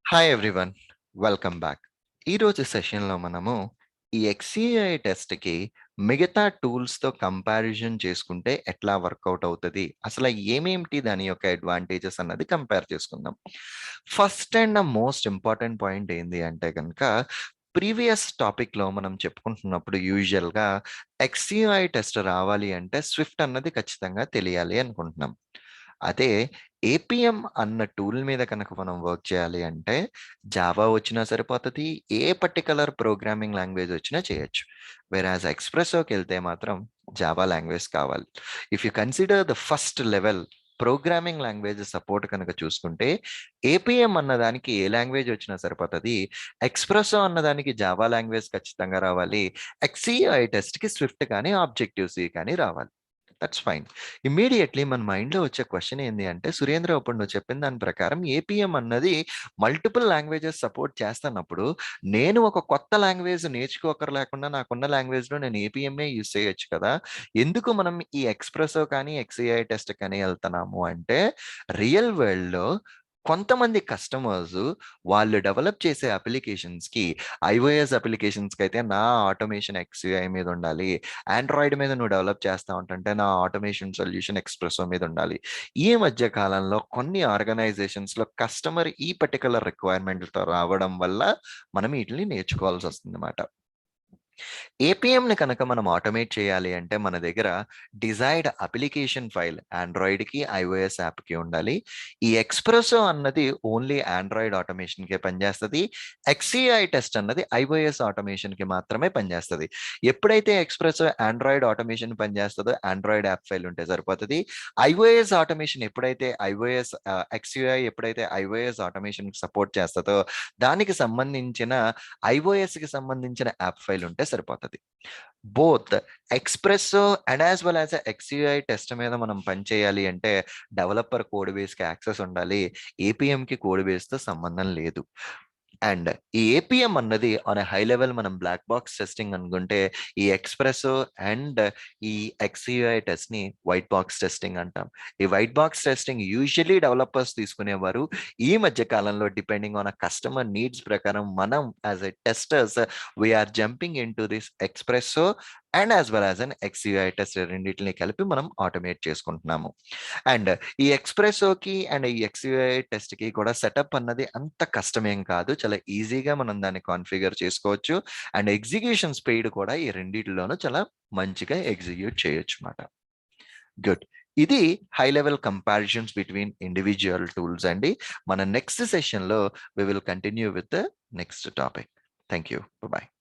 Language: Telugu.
Hi everyone, welcome back. ఈరోజు సెషన్లో మనము ఈ XCUI టెస్ట్కి మిగతా టూల్స్తో కంపారిజన్ చేసుకుంటే ఎట్లా వర్కౌట్ అవుతుంది, అసలు ఏమేమిటి దాని యొక్క అడ్వాంటేజెస్ అన్నది కంపేర్ చేసుకుందాం. First and most important point ఏంటి అంటే కనుక ప్రీవియస్ టాపిక్లో మనం చెప్పుకుంటున్నప్పుడు యూజువల్గా XCUI టెస్ట్ రావాలి అంటే స్విఫ్ట్ అన్నది ఖచ్చితంగా తెలియాలి అనుకుంటున్నాం. అదే ఏపీఎం అన్న టూల్ మీద కనుక మనం వర్క్ చేయాలి అంటే జావా వచ్చినా సరిపోతుంది, ఏ పర్టికులర్ ప్రోగ్రామింగ్ లాంగ్వేజ్ వచ్చినా చేయొచ్చు. వెరాజ్ ఎక్స్ప్రెసోకి వెళ్తే మాత్రం జావా లాంగ్వేజ్ కావాలి. If you consider the first level programming language support కనుక చూసుకుంటే ఏపీఎం అన్నదానికి ఏ లాంగ్వేజ్ వచ్చినా సరిపోతుంది, ఎక్స్ప్రెసో అన్నదానికి జావా లాంగ్వేజ్ ఖచ్చితంగా రావాలి, XCUI టెస్ట్కి స్విఫ్ట్ కానీ ఆబ్జెక్టివ్ సి కానీ రావాలి. That's fine. ఇమ్మీడియట్లీ మన మైండ్లో వచ్చే క్వశ్చన్ ఏంటి అంటే, సురేంద్ర ఇప్పుడు నువ్వు చెప్పిన దాని ప్రకారం ఏపీఎం అన్నది మల్టిపుల్ లాంగ్వేజెస్ సపోర్ట్ చేస్తున్నప్పుడు నేను ఒక కొత్త లాంగ్వేజ్ నేర్చుకోకర లేకుండా నాకున్న లాంగ్వేజ్లో నేను ఏపీఎంఏ యూజ్ చేయొచ్చు కదా, ఎందుకు మనం ఈ ఎక్స్ప్రెసో కానీ XCUI టెస్ట్ కానీ వెళ్తున్నాము అంటే, రియల్ వరల్డ్లో కొంతమంది కస్టమర్స్ వాళ్ళు డెవలప్ చేసే అప్లికేషన్స్కి, ఐఓఎస్ అప్లికేషన్స్కి అయితే నా ఆటోమేషన్ XCUI మీద ఉండాలి, ఆండ్రాయిడ్ మీద నువ్వు డెవలప్ చేస్తా ఉంటుంటే నా ఆటోమేషన్ సొల్యూషన్ ఎక్స్ప్రెసో మీద ఉండాలి. ఈ మధ్య కాలంలో కొన్ని ఆర్గనైజేషన్స్లో కస్టమర్ ఈ పర్టికులర్ రిక్వైర్మెంట్తో రావడం వల్ల మనం వీటిని నేర్చుకోవాల్సి వస్తుంది అన్నమాట. ఏపీఎంని కనుక మనం ఆటోమేట్ చేయాలి అంటే మన దగ్గర డిజైర్డ్ అప్లికేషన్ ఫైల్ ఆండ్రాయిడ్కి ఐఓఎస్ యాప్కి ఉండాలి. ఈ ఎక్స్ప్రెసో అన్నది ఓన్లీ ఆండ్రాయిడ్ ఆటోమేషన్కే పనిచేస్తుంది. XCUI టెస్ట్ అన్నది ఐఓఎస్ ఆటోమేషన్కి మాత్రమే పనిచేస్తుంది. ఎప్పుడైతే ఎక్స్ప్రెసో ఆండ్రాయిడ్ ఆటోమేషన్ పనిచేస్తుందో ఆండ్రాయిడ్ యాప్ ఫైల్ ఉంటే సరిపోతుంది. ఐఓఎస్ ఆటోమేషన్ ఎప్పుడైతే XCUI ఎప్పుడైతే ఐఓఎస్ ఆటోమేషన్ సపోర్ట్ చేస్తుందో దానికి సంబంధించిన ఐఓఎస్కి సంబంధించిన యాప్ ఫైల్ ఉంటే సరిపోతుంది. Both espresso and as well as XCUI test మీద మనం పనిచేయాలి అంటే డెవలపర్ కోడ్ బేస్కి యాక్సెస్ ఉండాలి, ఏపీఎంకి కోడ్ బేస్తో సంబంధం లేదు. అండ్ ఈ ఏపీఎం అన్నది ఆన్ హై లెవెల్ మనం బ్లాక్ బాక్స్ టెస్టింగ్ అనుకుంటే, ఈ ఎక్స్ప్రెసో అండ్ ఈ XCUI టెస్ట్ ని వైట్ బాక్స్ టెస్టింగ్ అంటాం. ఈ white box testing usually developers తీసుకునేవారు. ఈ మధ్య కాలంలో డిపెండింగ్ ఆన్ కస్టమర్ నీడ్స్ ప్రకారం మనం as a testers we are jumping in to this Espresso and as well as an XCUI test రెండింటిని కలిపి మనం ఆటోమేట్ చేసుకుంటున్నాము. అండ్ ఈ ఎక్స్ప్రెసోకి అండ్ ఈ XCUI టెస్ట్కి కూడా సెటప్ అన్నది అంత కష్టమేం కాదు, చాలా ఈజీగా మనం దాన్ని కాన్ఫిగర్ చేసుకోవచ్చు. అండ్ ఎగ్జిక్యూషన్ స్పీడ్ కూడా ఈ రెండిటిలోనూ చాలా మంచిగా ఎగ్జిక్యూట్ చేయొచ్చు అన్నమాట. గుడ్. ఇది high level comparisons between individual tools అండి. మన నెక్స్ట్ సెషన్లో we will continue with the next topic. Thank you. Bye.